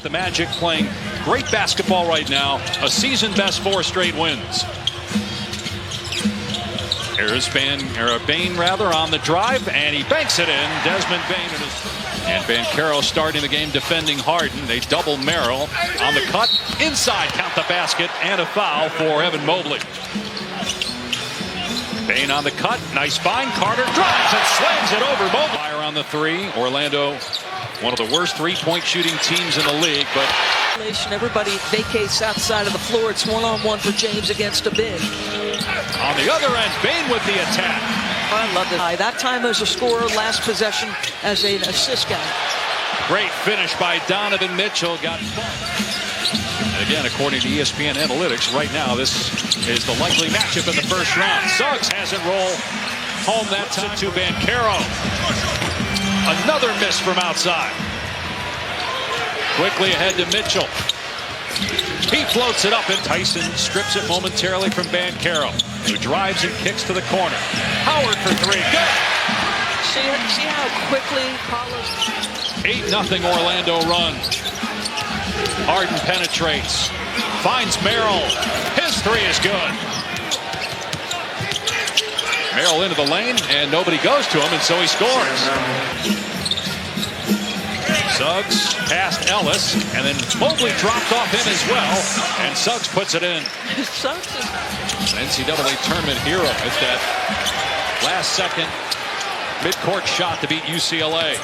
The Magic playing great basketball right now. A season best 4 straight wins. Here's Bain on the drive, and he banks it in. Desmond Bain and Banchero starting the game defending Harden. They double Merrill on the cut. Inside, count the basket, and a foul for Evan Mobley. Bain on the cut. Nice find. Carter drives and slams it over Mobley. Fire on the 3. Orlando, one of the worst three-point shooting teams in the league, but everybody vacates outside of the floor. It's one-on-one for James against a big. On the other end, Bain with the attack. I love it. That time as a scorer, last possession as an assist guy. Great finish by Donovan Mitchell. Got and again, according to ESPN Analytics, right now this is the likely matchup in the first round. Suggs has it roll home that time to Banchero. Another miss from outside. Quickly ahead to Mitchell. He floats it up, and Tyson strips it momentarily from Banchero, who drives and kicks to the corner. Howard for 3. Good. See how quickly Carlos. 8-0 Orlando run. Harden penetrates. Finds Merrill. His 3 is good. Merrill into the lane, and nobody goes to him, and so he scores. Suggs past Ellis, and then Mobley dropped off him as well, and Suggs puts it in. Suggs is NCAA tournament hero with that last-second midcourt shot to beat UCLA.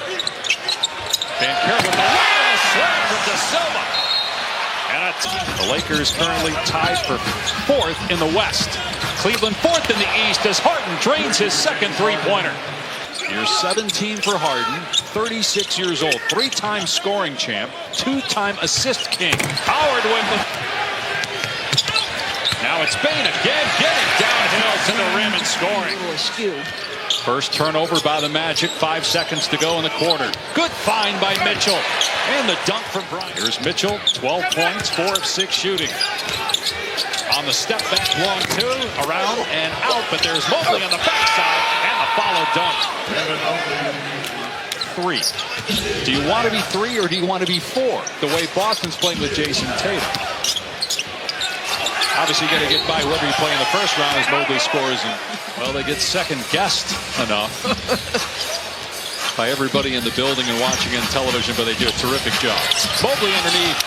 Banchero with the slam from De Silva. And the Lakers currently tied for 4th in the West. Cleveland 4th in the East as Harden drains his second three-pointer. Here's 17 for Harden, 36 years old, 3-time scoring champ, 2-time assist king. Howard with the... Now it's Bain again, getting downhill to the rim and scoring. First turnover by the Magic, 5 seconds to go in the quarter. Good find by Mitchell. And the dunk from Bryant. Here's Mitchell, 12 points, 4 of 6 shooting. On the step back, long 2, around and out, but there's Mobley on the backside, and the follow dunk. 3. Do you want to be 3 or do you want to be 4? The way Boston's playing with Jason Tatum. Obviously, you got to get by whoever you play in the first round as Mobley scores, and well, they get second-guessed enough by everybody in the building and watching on television, but they do a terrific job. Mobley underneath,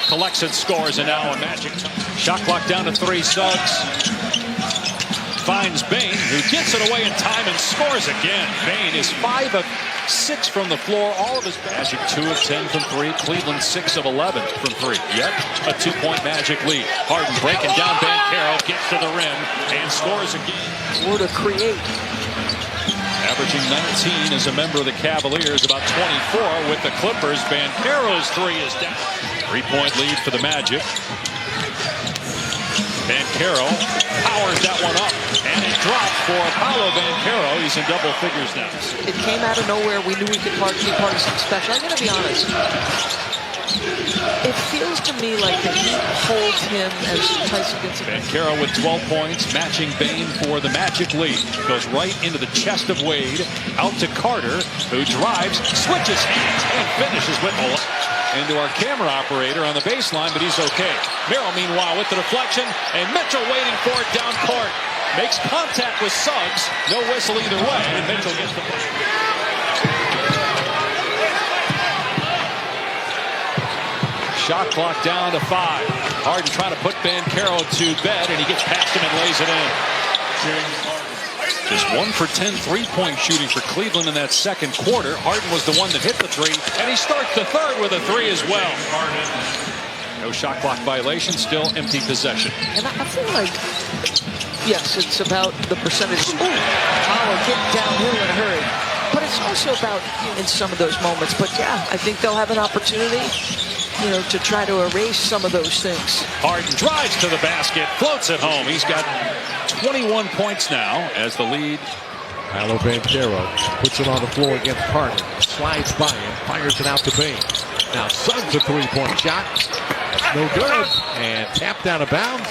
collects and scores, and now a Magic shot clock down to 3. Suggs finds Bain, who gets it away in time and scores again. Bain is 5 of 6 from the floor. All of his Magic 2 of 10 from 3. Cleveland 6 of 11 from 3. Yet a 2-point Magic lead. Harden breaking down Banchero, gets to the rim and scores again. What a create. Averaging 19 as a member of the Cavaliers, about 24 with the Clippers. Banchero's 3 is down. 3-point lead for the Magic. Banchero powers that one up, and it drops for Paolo Banchero. He's in double figures now. It came out of nowhere. We knew we could be part of something special. I'm going to be honest. It feels to me like the Heat holds him as Tyson gets it. Banchero with 12 points, matching Bain for the Magic lead. Goes right into the chest of Wade, out to Carter, who drives, switches hands, and finishes with the into our camera operator on the baseline, but he's okay. Merrill, meanwhile, with the deflection, and Mitchell waiting for it down court. Makes contact with Suggs. No whistle either way, and Mitchell gets the ball. Shot clock down to 5. Harden trying to put Banchero to bed, and he gets past him and lays it in. Just 1 for 10 3-point shooting for Cleveland in that second quarter. Harden was the one that hit the 3, and he starts the third with a 3 as well. No shot clock violation, still empty possession. And I feel like, yes, it's about the percentage. Howard getting downhill in a hurry. But it's also about in some of those moments. But yeah, I think they'll have an opportunity, to try to erase some of those things. Harden drives to the basket, floats it home. He's got 21 points now as the lead. Paolo Banchero puts it on the floor against Harden. Slides by him, fires it out to Bain. Now Suggs a 3-point shot. No good. And tapped out of bounds.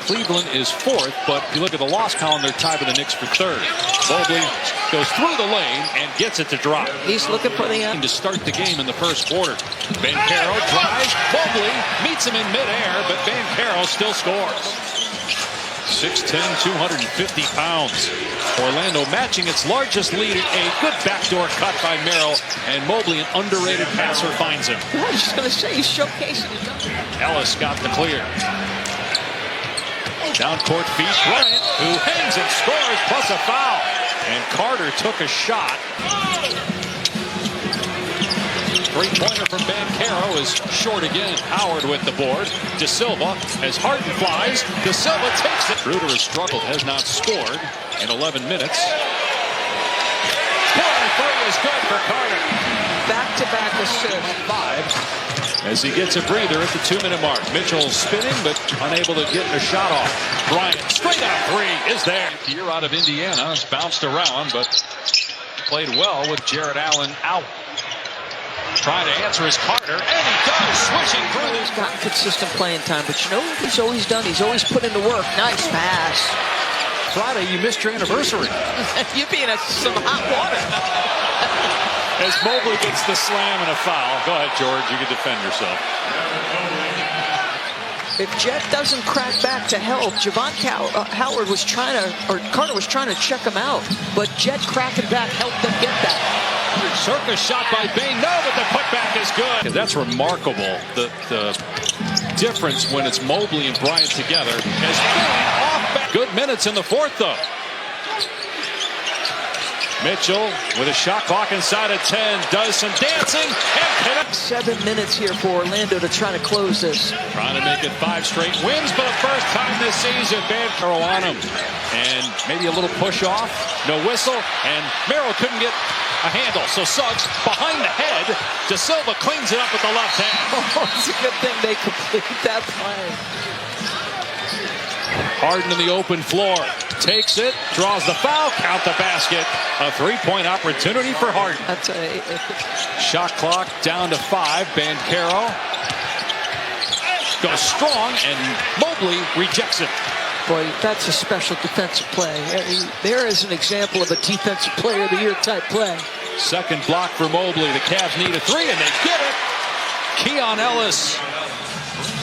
Cleveland is fourth, but if you look at the loss column, they're tied with the Knicks for third. Mobley goes through the lane and gets it to drop. He's looking for the end To start the game in the first quarter. Banchero drives. Mobley meets him in midair, but Banchero still scores. 6'10", 250 pounds. Orlando matching its largest lead at 8. Good backdoor cut by Merrill, and Mobley, an underrated passer, finds him. I was just going to say, he's showcasing it. Ellis got the clear. Down court feed Bryant, who hangs and scores, plus a foul. And Carter took a shot. Three-pointer from Banchero is short again. Howard with the board. De Silva, as Harden flies, De Silva takes it. Schroeder has struggled, has not scored in 11 minutes. Corner three is good for Carter. Back-to-back assists. 5 as he gets a breather at the 2-minute mark. Mitchell spinning, but unable to get a shot off. Bryant, straight out three, is there. Here out of Indiana, bounced around, but played well with Jarrett Allen out. Trying to answer is Carter, and he does, switching through. He's got consistent playing time, but you know what he's always done? He's always put in the work. Nice pass. Friday, you missed your anniversary. You're being some hot water. As Mobley gets the slam and a foul. Go ahead, George, you can defend yourself. If Jet doesn't crack back to help, Howard was trying to, or Carter was trying to check him out, but Jet cracking back helped them get that. Circus shot by Bain. No, but the putback is good. That's remarkable. The difference when it's Mobley and Bryant together. As Bain off back. Good minutes in the fourth, though. Mitchell with a shot clock inside of 10. Does some dancing and connects. 7 minutes here for Orlando to try to close this. Trying to make it 5 straight wins for the first time this season. Banchero on him. And maybe a little push off. No whistle. And Merrill couldn't get a handle. So Suggs behind the head. De Silva cleans it up with the left hand. Oh, it's a good thing they completed that play. Harden in the open floor. Takes it. Draws the foul. Count the basket. A 3-point opportunity for Harden. That's Shot clock down to 5. Banchero goes strong, and Mobley rejects it. Boy, that's a special defensive play. There is an example of a defensive player of the year type play. Second block for Mobley. The Cavs need a 3, and they get it. Keon Ellis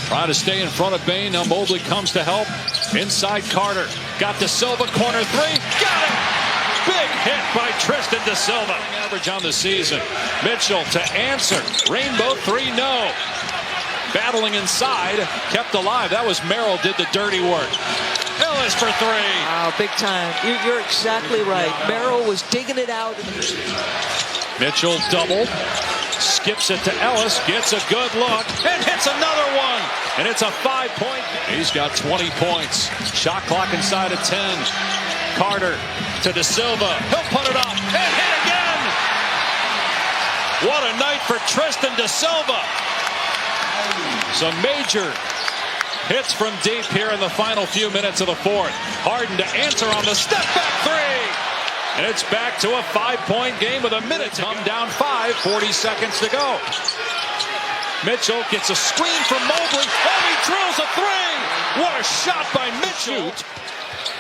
trying to stay in front of Bain. Now Mobley comes to help. Inside Carter. Got De Silva, corner 3. Got it! Big hit by Tristan De Silva. Average on the season. Mitchell to answer. Rainbow 3, no. Battling inside. Kept alive. That was Merrill did the dirty work. Ellis for 3. Wow, big time. You're exactly right. Merrill was digging it out. Mitchell doubled. Skips it to Ellis. Gets a good look. And hits another one. And it's a 5-point. He's got 20 points. Shot clock inside of 10. Carter to De Silva. He'll put it up. And hit again. What a night for Tristan De Silva. Some major hits from deep here in the final few minutes of the fourth. Harden to answer on the step back 3. And it's back to a 5-point game with a minute to come down 5, 40 seconds to go. Mitchell gets a screen from Mobley. Oh, he drills a 3. What a shot by Mitchell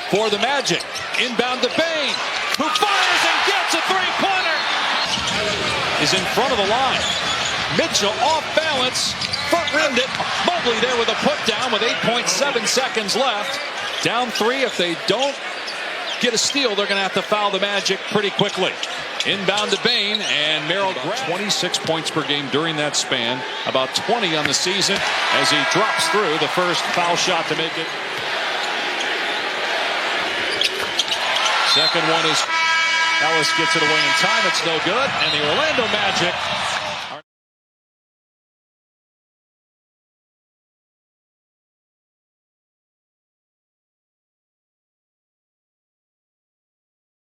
for the Magic. Inbound to Bain, who fires and gets a 3-pointer. Is in front of the line. Mitchell off balance. Front rimmed it. Mobley there with a put down with 8.7 seconds left. Down 3. If they don't get a steal, they're going to have to foul the Magic pretty quickly. Inbound to Bain, and Merrill 26 points per game during that span. About 20 on the season as he drops through the first foul shot to make it. Second one is Ellis gets it away in time. It's no good. And the Orlando Magic